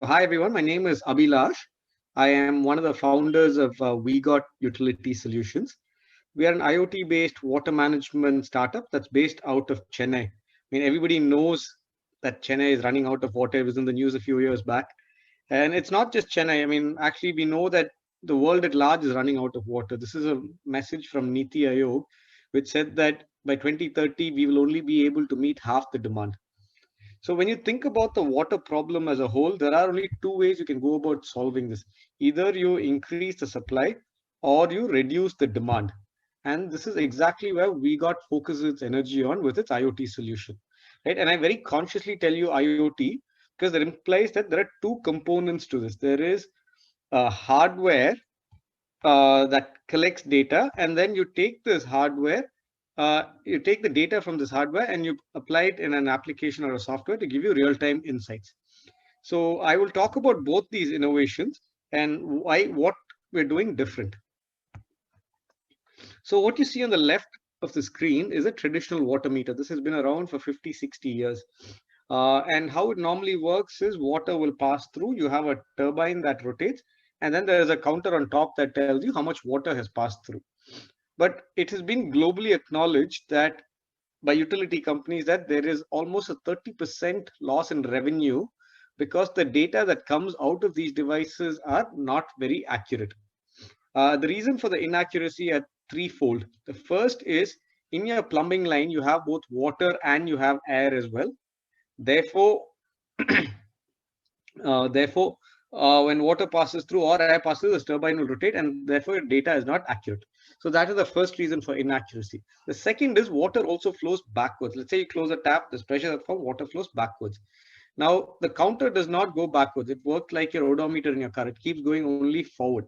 Hi everyone, my name is Abhilash. I am one of the founders of WEGoT Utility Solutions. We are an IoT-based water management startup that's based out of Chennai. I mean, everybody knows that Chennai is running out of water. It was in the news a few years back. And it's not just Chennai. I mean, actually, we know that the world at large is running out of water. This is a message from Niti Aayog, which said that by 2030, we will only be able to meet half the demand. So when you think about the water problem as a whole, there are only two ways you can go about solving this. Either you increase the supply or you reduce the demand. And this is exactly where WEGoT focuses its energy on with its IoT solution. Right? And I very consciously tell you IoT because that implies that there are two components to this. There is hardware that collects data, and then you take this hardware, you take the data from this hardware and you apply it in an application or a software to give you real-time insights. So I will talk about both these innovations and why what we're doing different. So what you see on the left of the screen is a traditional water meter. This has been around for 50, 60 years. And how it normally works is water will pass through. You have a turbine that rotates, and then there is a counter on top that tells you how much water has passed through. But it has been globally acknowledged that by utility companies that there is almost a 30% loss in revenue because the data that comes out of these devices are not very accurate. The reason for the inaccuracy are threefold. The first is in your plumbing line, you have both water and you have air as well. Therefore, when water passes through or air passes, the turbine will rotate, and therefore your data is not accurate. So that is the first reason for inaccuracy. The second is water also flows backwards. Let's say you close a tap, there's pressure from water flows backwards. Now the counter does not go backwards. It works like your odometer in your car. It keeps going only forward.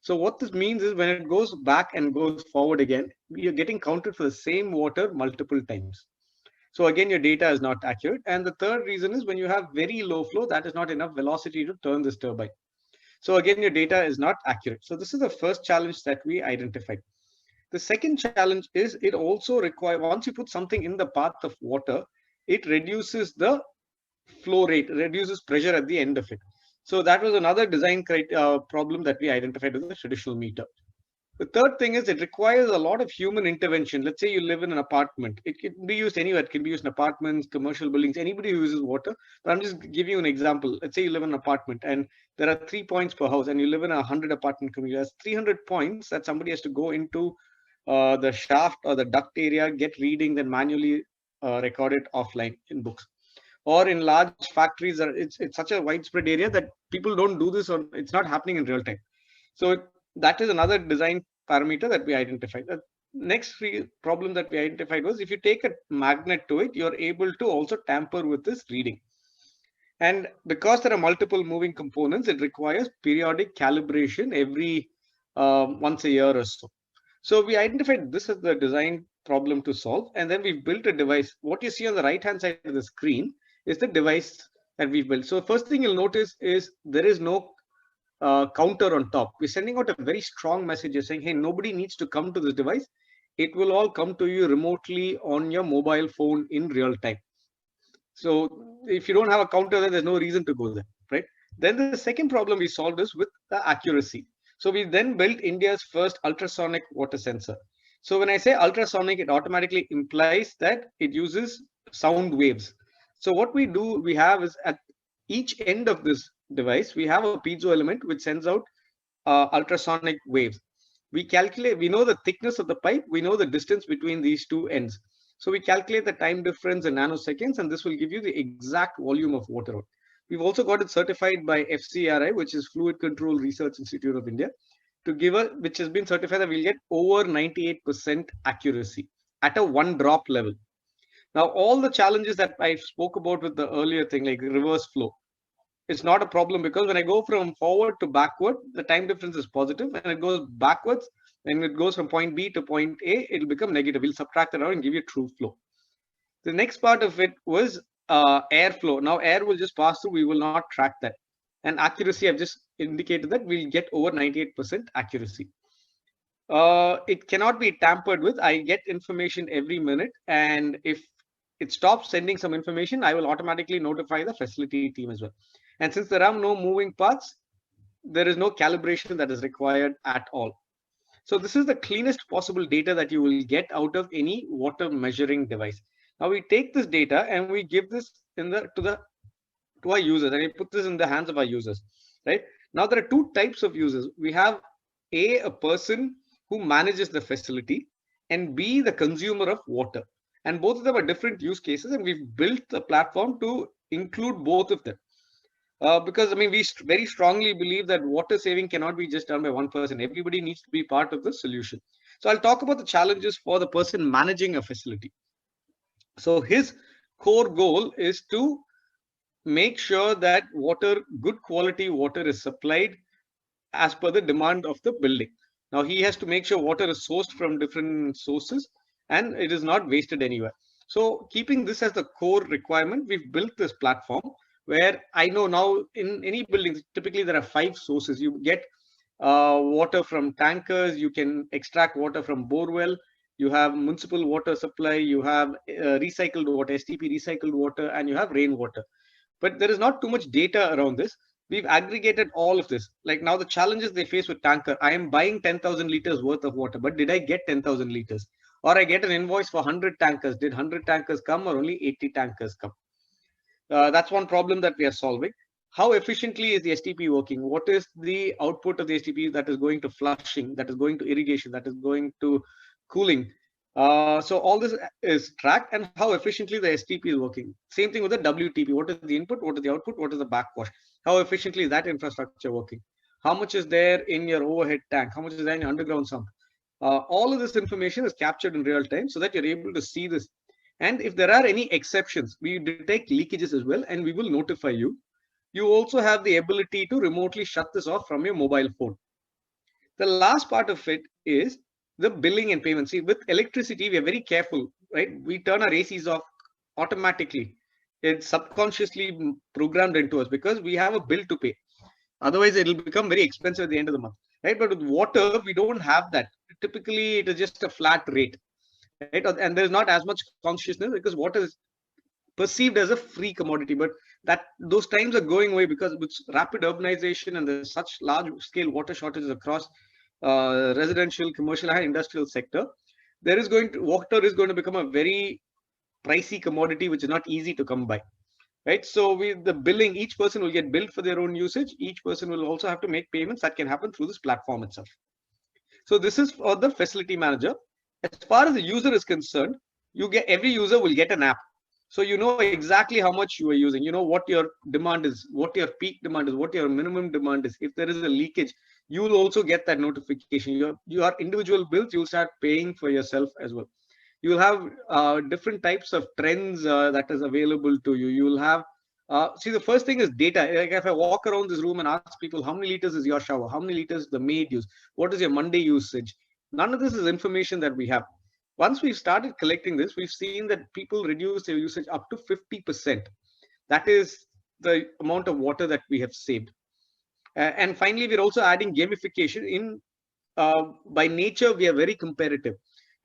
So what this means is when it goes back and goes forward again, you're getting counted for the same water multiple times. So again, your data is not accurate. And the third reason is when you have very low flow, that is not enough velocity to turn this turbine. So again, your data is not accurate. So this is the first challenge that we identified. The second challenge is it also requires, once you put something in the path of water, it reduces the flow rate, reduces pressure at the end of it. So that was another design problem that we identified with the traditional meter. The third thing is it requires a lot of human intervention. Let's say you live in an apartment. It can be used anywhere. It can be used in apartments, commercial buildings, anybody who uses water. But I'm just giving you an example. Let's say you live in an apartment and there are 3 points per house and you live in a 100 apartment community. That's 300 points that somebody has to go into the shaft or the duct area, get reading, then manually record it offline in books. Or in large factories, it's such a widespread area that people don't do this, or it's not happening in real time. So that is another design parameter that we identified. The next problem that we identified was if you take a magnet to it, you're able to also tamper with this reading. And because there are multiple moving components, it requires periodic calibration every once a year or so. So we identified this as the design problem to solve. And then we've built a device. What you see on the right-hand side of the screen is the device that we've built. So first thing you'll notice is there is no counter on top. We're sending out a very strong message saying, hey, nobody needs to come to this device. It will all come to you remotely on your mobile phone in real time. So if you don't have a counter there, there's no reason to go there, right? Then the second problem we solved is with the accuracy. So we then built India's first ultrasonic water sensor. So when I say ultrasonic, it automatically implies that it uses sound waves. So what we have is at each end of this device, we have a piezo element which sends out ultrasonic waves. We know the thickness of the pipe, we know the distance between these two ends. So we calculate the time difference in nanoseconds, and this will give you the exact volume of water. We've also got it certified by FCRI, which is Fluid Control Research Institute of India, which has been certified that we'll get over 98% accuracy at a 1 drop level. Now, all the challenges that I spoke about with the earlier thing, like reverse flow, it's not a problem because when I go from forward to backward, the time difference is positive, and it goes backwards. When it goes from point B to point A, it'll become negative. We'll subtract that out and give you true flow. The next part of it was airflow. Now, air will just pass through. We will not track that. And accuracy, I've just indicated that we'll get over 98% accuracy. It cannot be tampered with. I get information every minute, and if it stops sending some information, I will automatically notify the facility team as well. And since there are no moving parts, there is no calibration that is required at all. So this is the cleanest possible data that you will get out of any water measuring device. Now we take this data and we give this to our users, and we put this in the hands of our users, right? Now there are two types of users. We have a person who manages the facility, and B, the consumer of water. And both of them are different use cases, and we've built the platform to include both of them. Because I mean, we very strongly believe that water saving cannot be just done by one person. Everybody needs to be part of the solution. So I'll talk about the challenges for the person managing a facility. So his core goal is to make sure that good quality water is supplied as per the demand of the building. Now he has to make sure water is sourced from different sources and it is not wasted anywhere. So keeping this as the core requirement, we've built this platform where I know now in any buildings, typically there are 5 sources. You get water from tankers, you can extract water from borewell, you have municipal water supply, you have recycled water, STP recycled water, and you have rainwater. But there is not too much data around this. We've aggregated all of this. Like now the challenges they face with tanker, I am buying 10,000 liters worth of water, but did I get 10,000 liters? Or I get an invoice for 100 tankers. Did 100 tankers come or only 80 tankers come? That's one problem that we are solving. How efficiently is the STP working? What is the output of the STP that is going to flushing, that is going to irrigation, that is going to cooling? So all this is tracked, and how efficiently the STP is working. Same thing with the WTP. What is the input? What is the output? What is the backwash? How efficiently is that infrastructure working? How much is there in your overhead tank? How much is there in your underground sump? All of this information is captured in real time so that you're able to see this. And if there are any exceptions, we detect leakages as well, and we will notify you. You also have the ability to remotely shut this off from your mobile phone. The last part of it is the billing and payment. See, with electricity, we are very careful, right? We turn our ACs off automatically. It's subconsciously programmed into us because we have a bill to pay. Otherwise, it'll become very expensive at the end of the month, right? But with water, we don't have that. Typically, it is just a flat rate, right? And there's not as much consciousness because water is perceived as a free commodity. But that those times are going away because with rapid urbanization and there's such large scale water shortages across residential, commercial, and industrial sector, water is going to become a very pricey commodity, which is not easy to come by. Right. So the billing, each person will get billed for their own usage. Each person will also have to make payments that can happen through this platform itself. So this is for the facility manager. As far as the user is concerned, every user will get an app. So you know exactly how much you are using. You know what your demand is, what your peak demand is, what your minimum demand is. If there is a leakage, you will also get that notification. Your individual bills, you'll start paying for yourself as well. You'll have different types of trends that is available to you. You will have, see, the first thing is data. Like if I walk around this room and ask people, how many liters is your shower? How many liters the maid use? What is your Monday usage? None of this is information that we have. Once we've started collecting this, we've seen that people reduce their usage up to 50%. That is the amount of water that we have saved. And finally, we're also adding gamification in. By nature, we are very competitive,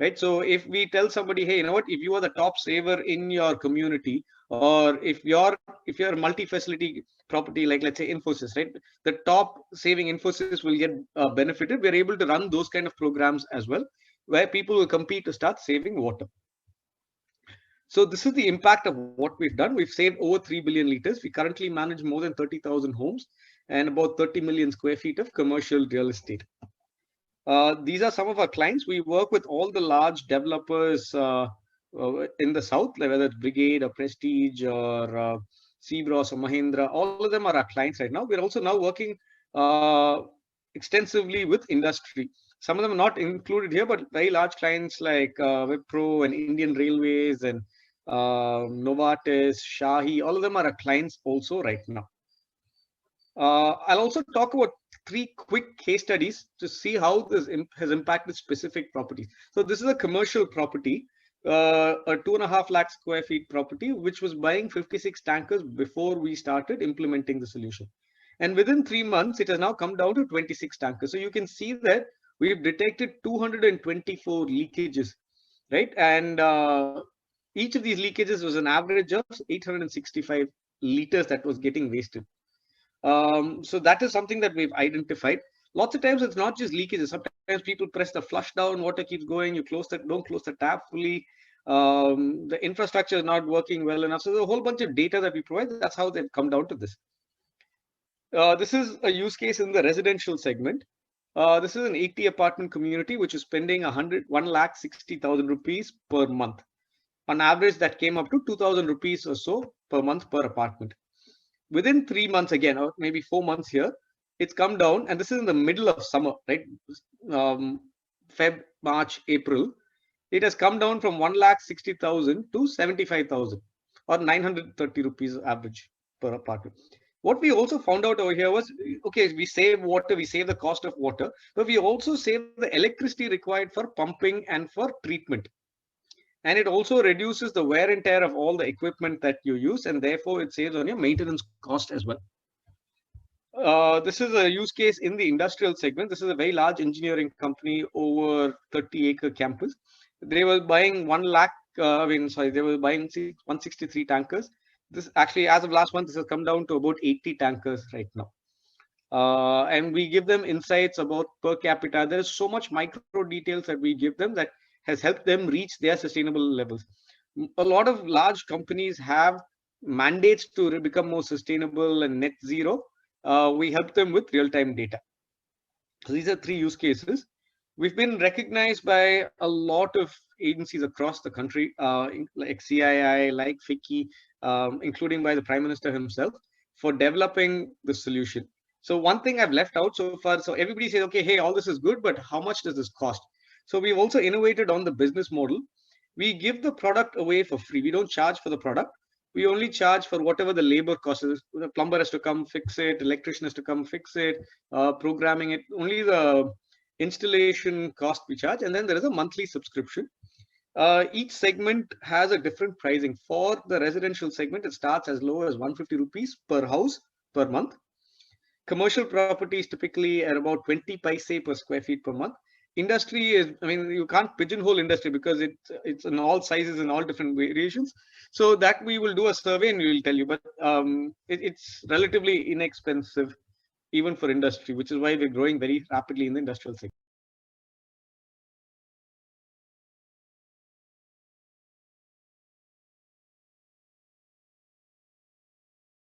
right? So if we tell somebody, hey, you know what, if you are the top saver in your community, or if you're a multi-facility property, like let's say Infosys, right, the top saving Infosys will get benefited. We're able to run those kind of programs as well, where people will compete to start saving water. So this is the impact of what we've done. We've saved over 3 billion liters. We currently manage more than 30,000 homes and about 30 million square feet of commercial real estate. These are some of our clients. We work with all the large developers in the south, like whether it's Brigade or Prestige or Seabros or Mahindra. All of them are our clients right now. We're also now working extensively with industry. Some of them are not included here, but very large clients like Wipro and Indian Railways and Novartis, Shahi, all of them are our clients also right now. I'll also talk about 3 quick case studies to see how this has impacted specific properties. So this is a commercial property, a 2.5 lakh square feet property, which was buying 56 tankers before we started implementing the solution. And within 3 months, it has now come down to 26 tankers. So you can see that we've detected 224 leakages, right? And each of these leakages was an average of 865 liters that was getting wasted. So that is something that we've identified. Lots of times it's not just leakages. Sometimes people press the flush down, water keeps going, you don't close the tap fully. The infrastructure is not working well enough. So there's a whole bunch of data that we provide. That's how they've come down to this. This is a use case in the residential segment. This is an 80 apartment community which is spending 1,60,000 rupees per month. On average, that came up to 2,000 rupees or so per month per apartment. Within 3 months again, or maybe 4 months here, it's come down, and this is in the middle of summer, right? Feb, March, April. It has come down from 1,60,000 to 75,000, or 930 rupees average per apartment. What we also found out over here was, okay, we save water, we save the cost of water, but we also save the electricity required for pumping and for treatment. And it also reduces the wear and tear of all the equipment that you use, and therefore it saves on your maintenance cost as well. This is a use case in the industrial segment. This is a very large engineering company, over 30-acre campus. They were buying 1 lakh, they were buying 163 tankers. This actually, as of last month, this has come down to about 80 tankers right now. And we give them insights about per capita. There's so much micro details that we give them that has helped them reach their sustainable levels. A lot of large companies have mandates to become more sustainable and net zero. We help them with real-time data. So these are 3 use cases. We've been recognized by a lot of agencies across the country, like CII, like FICCI, including by the Prime Minister himself, for developing the solution. So one thing I've left out so far, so everybody says, okay, hey, all this is good, but how much does this cost? So we've also innovated on the business model. We give the product away for free. We don't charge for the product. We only charge for whatever the labor cost is. The plumber has to come fix it, electrician has to come fix it, programming it. Only the installation cost we charge, and then there is a monthly subscription. Each segment has a different pricing. For the residential segment, it starts as low as 150 rupees per house per month. Commercial properties typically are about 20 paise per square feet per month. Industry is, you can't pigeonhole industry because it's in all sizes and all different variations. So that we will do a survey and we will tell you, but it's relatively inexpensive even for industry, which is why we're growing very rapidly in the industrial sector.